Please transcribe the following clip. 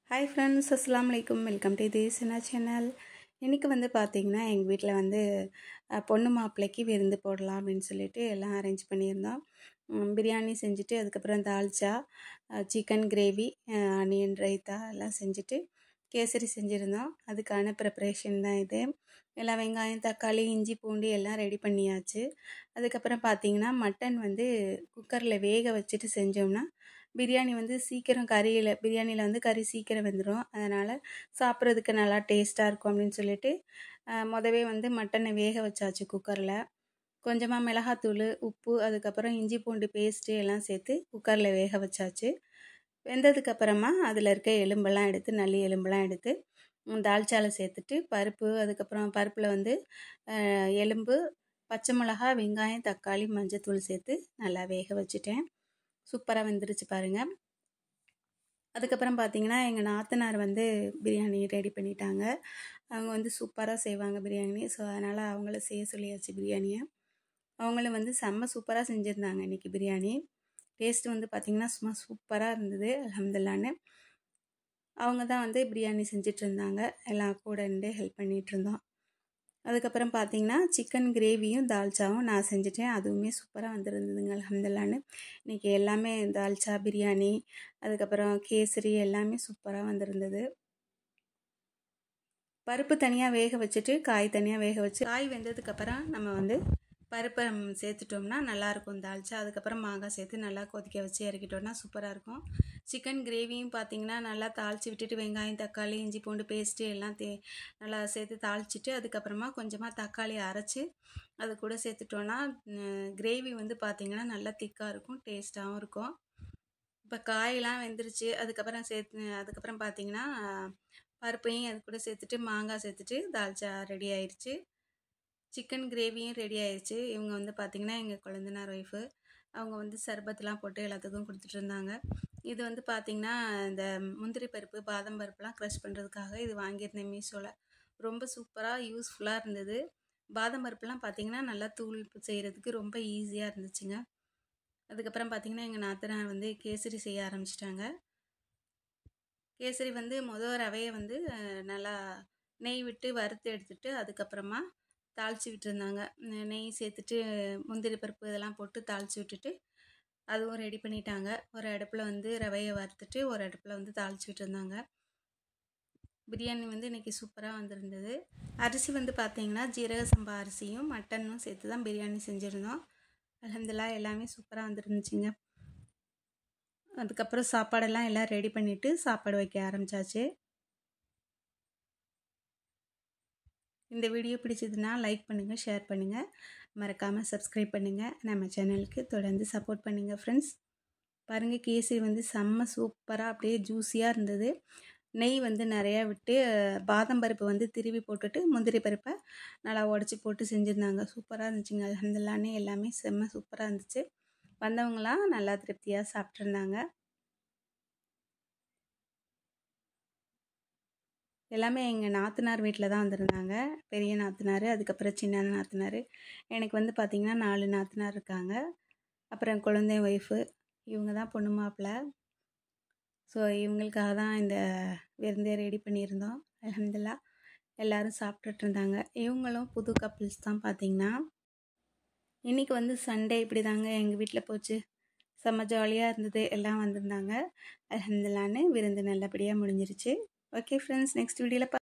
Hi friends, அஸ்ஸலாமு அலைக்கும். Welcome to Desana channel. இன்றைக்கி வந்து பார்த்திங்கன்னா எங்கள் வீட்டில் வந்து பொண்ணு மாப்பிள்ளைக்கு விருந்து போடலாம் அப்படின்னு சொல்லிட்டு எல்லாம் அரேஞ்ச் பண்ணியிருந்தோம். பிரியாணி செஞ்சுட்டு அதுக்கப்புறம் dalcha, chicken gravy, onion raita எல்லாம் செஞ்சுட்டு கேசரி செஞ்சுருந்தோம். அதுக்கான ப்ரிப்ரேஷன் தான் இது. எல்லாம் வெங்காயம், தக்காளி, இஞ்சி, பூண்டு எல்லாம் ரெடி பண்ணியாச்சு. அதுக்கப்புறம் பார்த்திங்கன்னா மட்டன் வந்து குக்கரில் வேக வச்சுட்டு செஞ்சோம்னா பிரியாணி வந்து சீக்கிரம் பிரியாணியில் வந்து கறி சீக்கிரம் வெந்துடும். அதனால் சாப்பிட்றதுக்கு நல்லா டேஸ்ட்டாக இருக்கும் அப்படின்னு சொல்லிட்டு மொதவே வந்து மட்டனை வேக வச்சாச்சு. குக்கரில் கொஞ்சமாக மிளகாத்தூள், உப்பு, அதுக்கப்புறம் இஞ்சி பூண்டு பேஸ்ட்டு எல்லாம் சேர்த்து குக்கரில் வேக வச்சாச்சு. வெந்ததுக்கப்புறமா அதில் இருக்க எலும்பெல்லாம் எடுத்து, நல்லி எலும்பெல்லாம் எடுத்து தால்ச்சாவில் சேர்த்துட்டு பருப்பு, அதுக்கப்புறம் பருப்பில் வந்து எலும்பு, பச்சை மிளகா, வெங்காயம், தக்காளி, மஞ்சத்தூள் சேர்த்து நல்லா வேக வச்சுட்டேன். சூப்பராக வெந்துருச்சு பாருங்கள். அதுக்கப்புறம் பார்த்திங்கன்னா எங்கள் நாத்தனார் வந்து பிரியாணி ரெடி பண்ணிட்டாங்க. அவங்க வந்து சூப்பராக செய்வாங்க பிரியாணி. ஸோ அதனால் அவங்கள செய்ய சொல்லியாச்சு பிரியாணியை. அவங்களும் வந்து செம்ம சூப்பராக செஞ்சுருந்தாங்க இன்றைக்கி பிரியாணி. டேஸ்ட்டு வந்து பார்த்திங்கன்னா சும்மா சூப்பராக இருந்தது. அல்ஹம்துலில்லாஹ்னு அவங்க தான் வந்து பிரியாணி செஞ்சிட்ருந்தாங்க. எல்லாம் கூட இருந்து ஹெல்ப் பண்ணிகிட்ருந்தோம். அதுக்கப்புறம் பார்த்திங்கன்னா சிக்கன் கிரேவியும் தால்ச்சாவும் நான் செஞ்சுட்டேன். அதுவுமே சூப்பராக வந்துருந்ததுங்க அல்ஹம்துலில்லாஹ்னு. இன்றைக்கி எல்லாமே தால்ச்சா, பிரியாணி, அதுக்கப்புறம் கேசரி எல்லாமே சூப்பராக வந்திருந்தது. பருப்பு தனியாக வேக வச்சுட்டு காய் தனியாக வேக வச்சு, காய் வெந்ததுக்கப்புறம் நம்ம வந்து பருப்பை சேர்த்துட்டோம்னா நல்லாயிருக்கும் தால்ச்சா. அதுக்கப்புறம் மாங்காய் சேர்த்து நல்லா கொதிக்க வச்சு இறக்கிட்டோம்னா சூப்பராக இருக்கும். சிக்கன் கிரேவியும் பார்த்திங்கன்னா நல்லா தாளித்து விட்டுட்டு வெங்காயம், தக்காளி, இஞ்சி பூண்டு பேஸ்ட்டு எல்லாம் நல்லா சேர்த்து தாளிச்சிட்டு அதுக்கப்புறமா கொஞ்சமாக தக்காளி அரைச்சி அது கூட சேர்த்துட்டோன்னா கிரேவி வந்து பார்த்திங்கன்னா நல்லா திக்காக இருக்கும், டேஸ்ட்டாகவும் இருக்கும். இப்போ காயெல்லாம் வெந்துருச்சு. அதுக்கப்புறம் பார்த்திங்கன்னா பருப்பையும் அது கூட சேர்த்துட்டு மாங்காய் சேர்த்துட்டு தால்ச்சா ரெடி ஆயிடுச்சு. சிக்கன் கிரேவியும் ரெடி ஆயிடுச்சு. இவங்க வந்து பார்த்திங்கன்னா எங்கள் கொழுந்தனார் ஒய்ஃபு. அவங்க வந்து சர்பத்லாம் போட்டு எல்லாத்துக்கும் கொடுத்துட்டு இருந்தாங்க. இது வந்து பார்த்திங்கன்னா இந்த முந்திரி பருப்பு, பாதாம் பருப்புலாம் க்ரஷ் பண்ணுறதுக்காக இது வாங்கியிருந்தேன் மீஷோவில். ரொம்ப சூப்பராக யூஸ்ஃபுல்லாக இருந்தது. பாதாம் பருப்புலாம் பார்த்திங்கன்னா நல்லா தூள் செய்கிறதுக்கு ரொம்ப ஈஸியாக இருந்துச்சுங்க. அதுக்கப்புறம் பார்த்திங்கன்னா எங்கள் நாத்தனார் வந்து கேசரி செய்ய ஆரம்பிச்சிட்டாங்க. கேசரி வந்து ரவையை வந்து நல்லா நெய் விட்டு வறுத்து எடுத்துட்டு அதுக்கப்புறமா தாளித்து விட்டுருந்தாங்க. நெய் சேர்த்துட்டு முந்திரி பருப்பு இதெல்லாம் போட்டு தாளித்து விட்டுட்டு அதுவும் ரெடி பண்ணிட்டாங்க. ஒரு அடுப்பில் வந்து ரவையை வறுத்துட்டு ஒரு அடுப்பில் வந்து தாளித்து விட்டுருந்தாங்க. பிரியாணி வந்து இன்றைக்கி சூப்பராக வந்திருந்தது. அரிசி வந்து பார்த்திங்கன்னா ஜீரக சம்பா அரிசியும் மட்டனும் சேர்த்து தான் பிரியாணி செஞ்சுருந்தோம். அல்ஹம்துலில்லாஹ் எல்லாமே சூப்பராக வந்துருந்துச்சுங்க. அதுக்கப்புறம் சாப்பாடெல்லாம் எல்லாம் ரெடி பண்ணிவிட்டு சாப்பாடு வைக்க ஆரம்பித்தாச்சு. இந்த வீடியோ பிடிச்சதுன்னா லைக் பண்ணுங்கள், ஷேர் பண்ணுங்கள், மறக்காமல் சப்ஸ்கிரைப் பண்ணுங்கள். நம்ம சேனலுக்கு தொடர்ந்து சப்போர்ட் பண்ணுங்கள் ஃப்ரெண்ட்ஸ். பாருங்கள், கேசரி வந்து செம்ம சூப்பராக அப்படியே ஜூஸியாக இருந்தது. நெய் வந்து நிறையா விட்டு பாதாம் பருப்பு வந்து திருவி போட்டுட்டு முந்திரி பருப்பை நல்லா உடச்சி போட்டு செஞ்சுருந்தாங்க. சூப்பராக இருந்துச்சுங்க. அல்ஹம்துலில்லாஹ்னு எல்லாமே செம்ம சூப்பராக இருந்துச்சு. வந்தவங்களாம் நல்லா திருப்தியாக சாப்பிட்ருந்தாங்க. எல்லாமே எங்கள் நாத்தனார் வீட்டில் தான் வந்திருந்தாங்க. பெரிய நாத்தனார், அதுக்கப்புறம் சின்ன நாத்தனார். எனக்கு வந்து பார்த்திங்கன்னா 4 நாத்தனார் இருக்காங்க. அப்புறம் குழந்தை ஒய்ஃபு, இவங்க தான் பொண்ணு மாப்பிள்ளை. ஸோ இவங்களுக்காக தான் இந்த விருந்தே ரெடி பண்ணியிருந்தோம். அல்ஹம்துலில்லாஹ் எல்லோரும் சாப்பிட்டுட்டு இருந்தாங்க. இவங்களும் புது கப்புள்ஸ் தான் பார்த்திங்கன்னா. இன்றைக்கி வந்து சண்டே இப்படி தாங்க எங்கள் வீட்டில் போச்சு. செம்ம ஜாலியாக இருந்தது. எல்லாம் வந்திருந்தாங்க. அல்ஹம்துலில்லாஹ்னு விருந்து நல்லபடியாக முடிஞ்சிருச்சு. ஓகே ஃப்ரெண்ட்ஸ், நெக்ஸ்ட் வீடியோவில்